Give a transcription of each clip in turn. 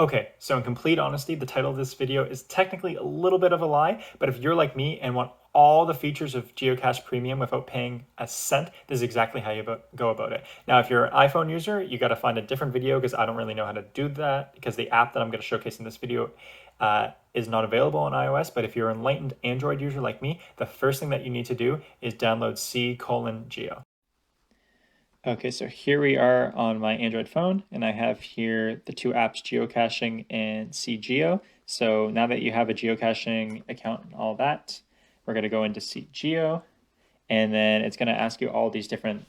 Okay, so in complete honesty, the title of this video is technically a little bit of a lie, but if you're like me and want all the features of GeoCache Premium without paying a cent, this is exactly how you go about it. Now, if you're an iPhone user, you got to find a different video because I don't really know how to do that because the app that I'm going to showcase in this video is not available on iOS. But if you're an enlightened Android user like me, the first thing that you need to do is download C::Geo. Okay, so here we are on my Android phone, and I have here the two apps, geocaching and CGeo. So now that you have a geocaching account and all that, we're going to go into CGeo, and then it's going to ask you all these different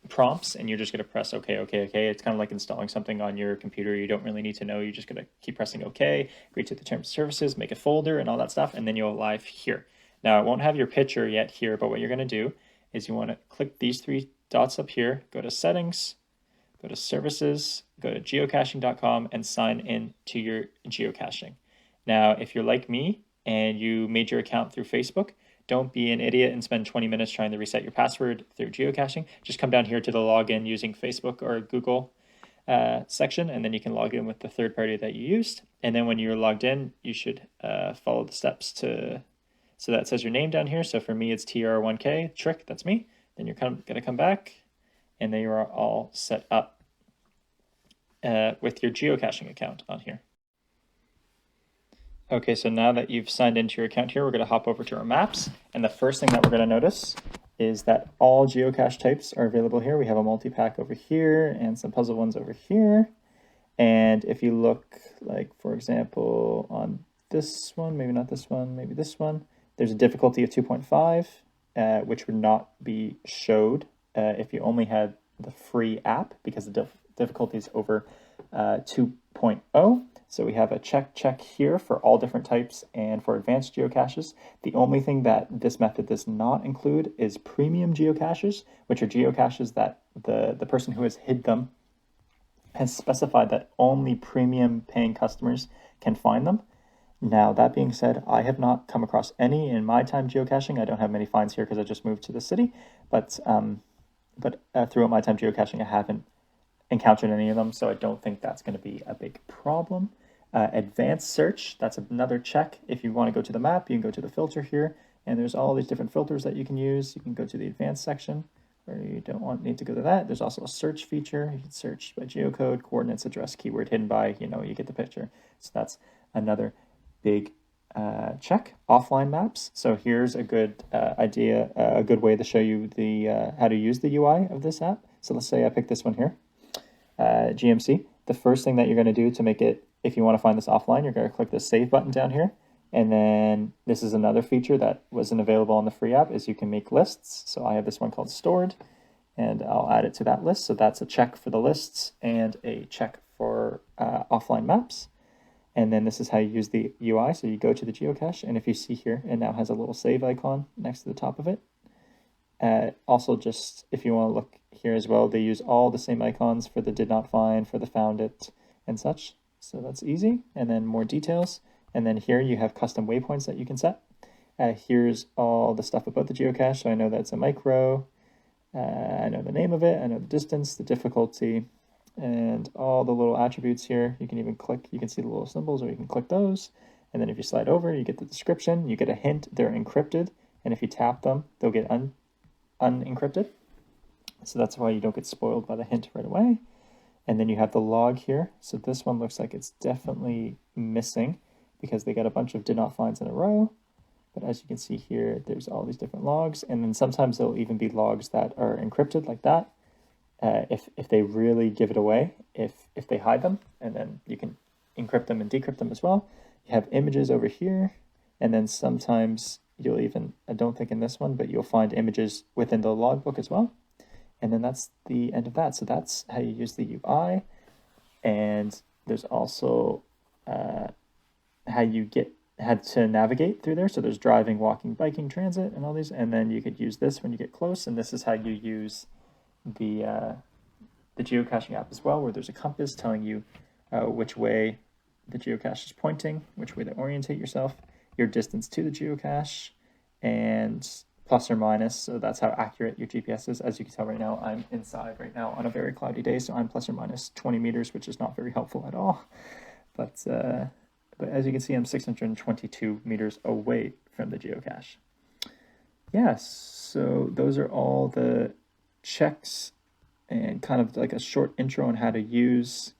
prompts, and you're just going to press OK, OK, OK. It's kind of like installing something on your computer you don't really need to know. You're just going to keep pressing OK, agree to the terms and services, make a folder and all that stuff, and then you'll live here. Now, it won't have your picture yet here, but what you're going to do is you want to click these three dots up here, go to settings, go to services, go to geocaching.com and sign in to your geocaching. Now, if you're like me and you made your account through Facebook, don't be an idiot and spend 20 minutes trying to reset your password through geocaching. Just come down here to the login using Facebook or Google section, and then you can log in with the third party that you used. And then when you're logged in, you should follow the steps so that says your name down here. So for me, it's TR1K, Trick, that's me. Then you're going to come back, and then you are all set up with your geocaching account on here. Okay, so now that you've signed into your account here, we're going to hop over to our maps. And the first thing that we're going to notice is that all geocache types are available here. We have a multi-pack over here and some puzzle ones over here. And if you look, like, for example, on this one, maybe not this one, maybe this one, there's a difficulty of 2.5. Which would not be showed if you only had the free app because the difficulty is over 2.0. So we have a check here for all different types and for advanced geocaches. The only thing that this method does not include is premium geocaches, which are geocaches that the person who has hid them has specified that only premium paying customers can find them. Now, that being said, I have not come across any in my time geocaching. I don't have many finds here because I just moved to the city, but throughout my time geocaching, I haven't encountered any of them, so I don't think that's going to be a big problem. Advanced search, that's another check. If you want to go to the map, you can go to the filter here, and there's all these different filters that you can use. You can go to the advanced section, or you don't need to go to that. There's also a search feature. You can search by geocode, coordinates, address, keyword, hidden by, you get the picture. So that's another big check. Offline maps. So here's a good idea, a good way to show you the how to use the UI of this app. So let's say I pick this one here, GMC. The first thing that you're going to do to make it, if you want to find this offline, you're going to click the save button down here. And then this is another feature that wasn't available on the free app, is you can make lists. So I have this one called stored, and I'll add it to that list. So that's a check for the lists and a check for offline maps. And then this is how you use the UI. So you go to the geocache, and if you see here, it now has a little save icon next to the top of it. Also, just if you want to look here as well, they use all the same icons for the did not find, for the found it, and such. So that's easy. And then more details. And then here you have custom waypoints that you can set. Here's all the stuff about the geocache. So I know that's a micro. I know the name of it. I know the distance, the difficulty, and all the little attributes here. You can even click, you can see the little symbols, or you can click those. And then if you slide over, you get the description, you get a hint, they're encrypted. And if you tap them, they'll get unencrypted. So that's why you don't get spoiled by the hint right away. And then you have the log here. So this one looks like it's definitely missing because they got a bunch of did not finds in a row. But as you can see here, there's all these different logs. And then sometimes there'll even be logs that are encrypted like that. If they really give it away, if they hide them, and then you can encrypt them and decrypt them as well. You have images over here, and then sometimes you'll even, I don't think in this one, but you'll find images within the logbook as well. And then that's the end of that. So that's how you use the UI. And there's also how to navigate through there. So there's driving, walking, biking, transit, and all these. And then you could use this when you get close. And this is how you use the geocaching app as well, where there's a compass telling you which way the geocache is pointing, which way to orientate yourself, your distance to the geocache, and plus or minus, so that's how accurate your GPS is. As you can tell right now, I'm inside right now on a very cloudy day, so I'm plus or minus 20 meters, which is not very helpful at all. But as you can see, I'm 622 meters away from the geocache. Yes, so those are all the checks and kind of like a short intro on how to use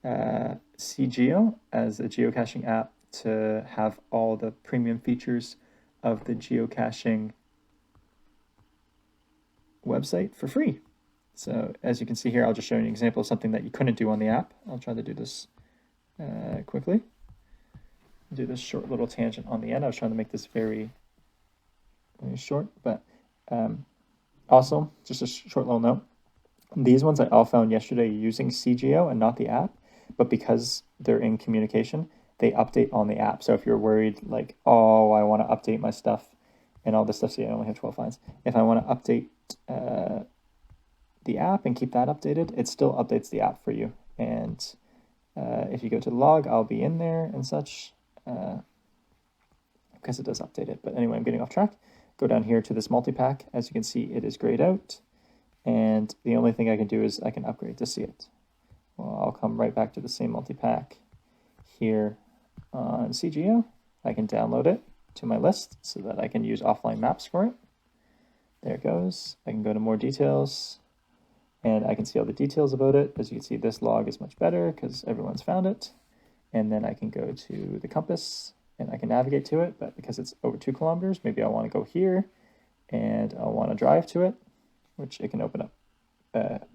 CGeo as a geocaching app to have all the premium features of the geocaching website for free. So as you can see here, I'll just show you an example of something that you couldn't do on the app. I'll try to do this quickly. Do this short little tangent on the end. I was trying to make this very, very short, but also just a short little note. These ones I all found yesterday using CGeo and not the app, but because they're in communication, they update on the app. So if you're worried like, oh, I want to update my stuff and all this stuff, see, I only have 12 finds. If I want to update the app and keep that updated, it still updates the app for you. And if you go to the log, I'll be in there and such, because it does update it. But anyway, I'm getting off track. Go down here to this multi-pack. As you can see, it is grayed out. And the only thing I can do is I can upgrade to see it. Well, I'll come right back to the same multi-pack here on CGeo. I can download it to my list so that I can use offline maps for it. There it goes. I can go to more details and I can see all the details about it. As you can see, this log is much better because everyone's found it. And then I can go to the compass and I can navigate to it, but because it's over 2 kilometers, maybe I want to go here and I want to drive to it, which it can open up,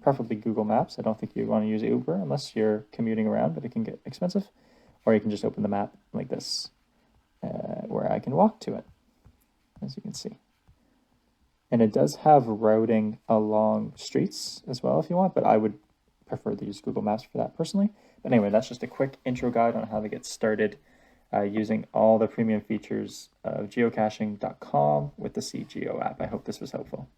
preferably Google Maps. I don't think you want to use Uber unless you're commuting around, but it can get expensive. Or you can just open the map like this, where I can walk to it, as you can see. And it does have routing along streets as well if you want, but I would prefer to use Google Maps for that personally. But anyway, that's just a quick intro guide on how to get started using all the premium features of geocaching.com with the CGeo app. I hope this was helpful.